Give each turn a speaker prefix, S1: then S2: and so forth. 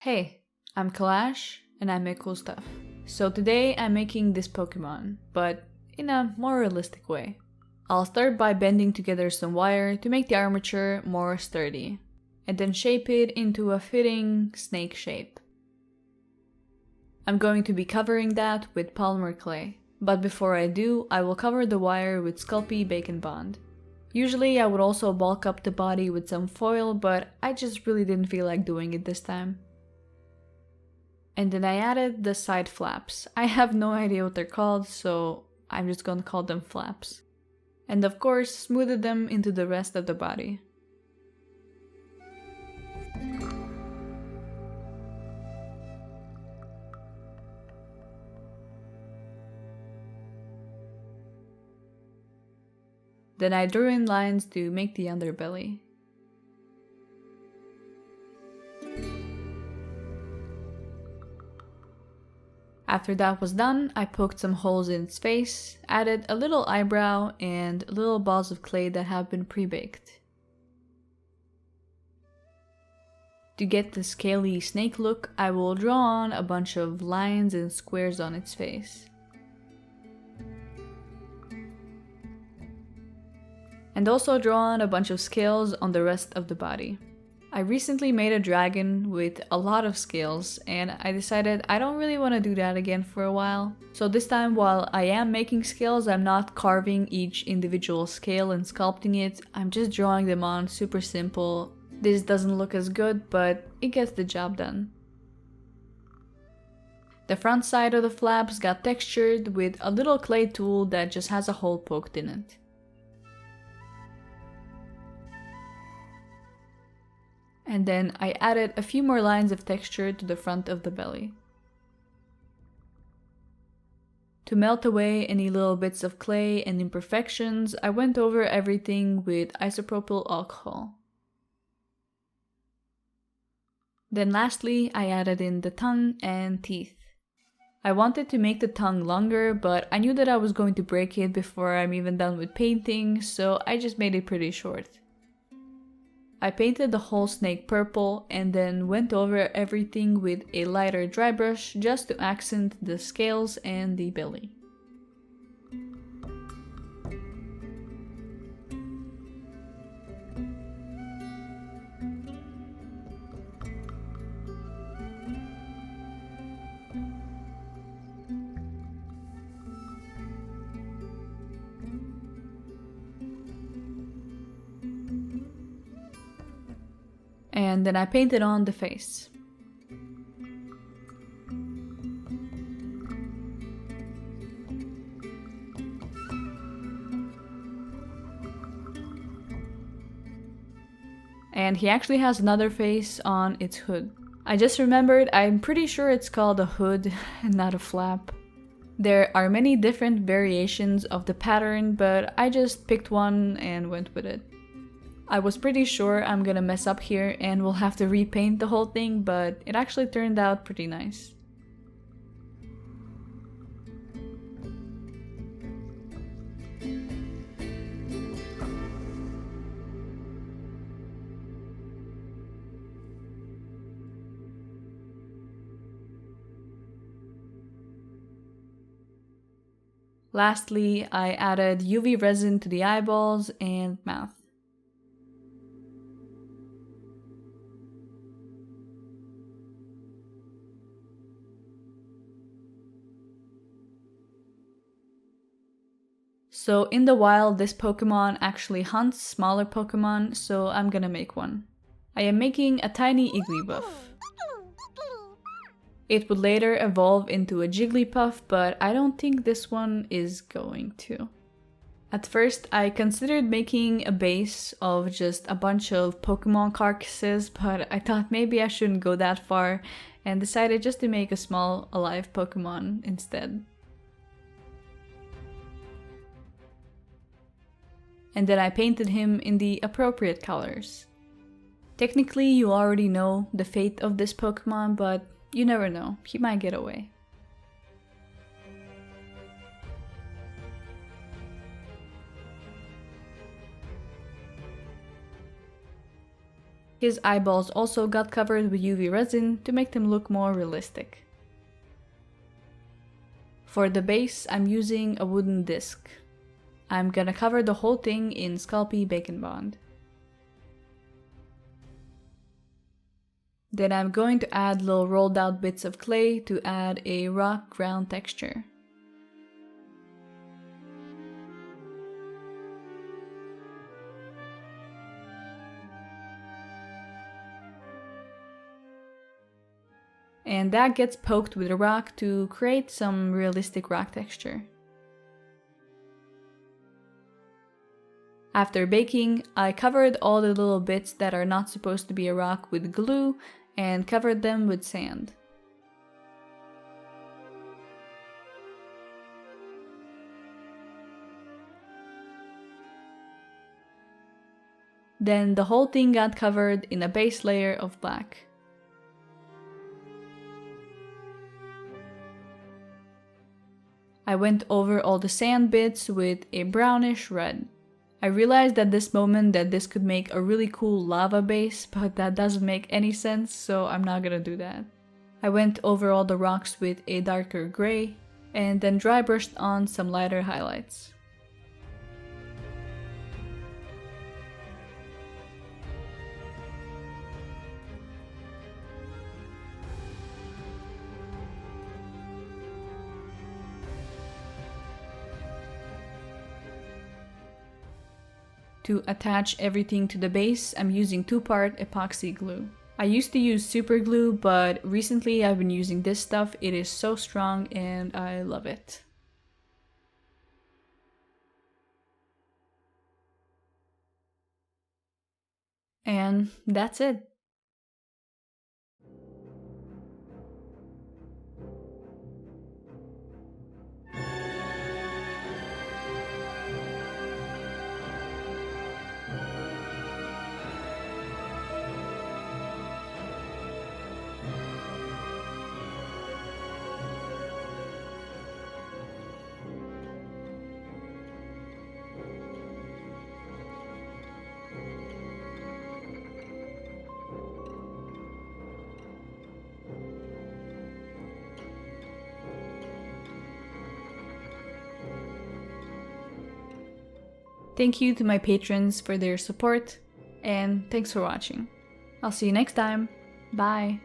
S1: Hey, I'm Kalash and I make cool stuff. So today I'm making this Pokemon, but in a more realistic way. I'll start by bending together some wire to make the armature more sturdy, and then shape it into a fitting snake shape. I'm going to be covering that with polymer clay, but before I do, I will cover the wire with Sculpey Bacon Bond. Usually I would also bulk up the body with some foil, but I just really didn't feel like doing it this time. And then I added the side flaps. I have no idea what they're called, so I'm just gonna call them flaps. And of course, smoothed them into the rest of the body. Then I drew in lines to make the underbelly. After that was done, I poked some holes in its face, added a little eyebrow and little balls of clay that have been pre-baked. To get the scaly snake look, I will draw on a bunch of lines and squares on its face. And also draw on a bunch of scales on the rest of the body. I recently made a dragon with a lot of scales and I decided I don't really want to do that again for a while. So this time, while I am making scales, I'm not carving each individual scale and sculpting it. I'm just drawing them on super simple. This doesn't look as good, but it gets the job done. The front side of the flaps got textured with a little clay tool that just has a hole poked in it. And then I added a few more lines of texture to the front of the belly. To melt away any little bits of clay and imperfections, I went over everything with isopropyl alcohol. Then lastly, I added in the tongue and teeth. I wanted to make the tongue longer, but I knew that I was going to break it before I'm even done with painting, so I just made it pretty short. I painted the whole snake purple and then went over everything with a lighter dry brush just to accent the scales and the belly. And then I painted on the face. And he actually has another face on its hood. I just remembered, I'm pretty sure it's called a hood and not a flap. There are many different variations of the pattern, but I just picked one and went with it. I was pretty sure I'm gonna mess up here and we'll have to repaint the whole thing, but it actually turned out pretty nice. Lastly, I added UV resin to the eyeballs and mouth. So in the wild, this Pokemon actually hunts smaller Pokemon, so I'm gonna make one. I am making a tiny Igglybuff. It would later evolve into a Jigglypuff, but I don't think this one is going to. At first, I considered making a base of just a bunch of Pokemon carcasses, but I thought maybe I shouldn't go that far and decided just to make a small alive Pokemon instead. And then I painted him in the appropriate colors. Technically, you already know the fate of this Pokemon, but you never know, he might get away. His eyeballs also got covered with UV resin to make them look more realistic. For the base, I'm using a wooden disc. I'm gonna cover the whole thing in Sculpey Bacon Bond. Then I'm going to add little rolled out bits of clay to add a rock ground texture. And that gets poked with a rock to create some realistic rock texture. After baking, I covered all the little bits that are not supposed to be a rock with glue and covered them with sand. Then the whole thing got covered in a base layer of black. I went over all the sand bits with a brownish red. I realized at this moment that this could make a really cool lava base, but that doesn't make any sense, so I'm not gonna do that. I went over all the rocks with a darker gray, and then dry brushed on some lighter highlights. To attach everything to the base, I'm using 2-part epoxy glue. I used to use super glue, but recently I've been using this stuff. It is so strong and I love it. And that's it. Thank you to my patrons for their support, and thanks for watching. I'll see you next time. Bye!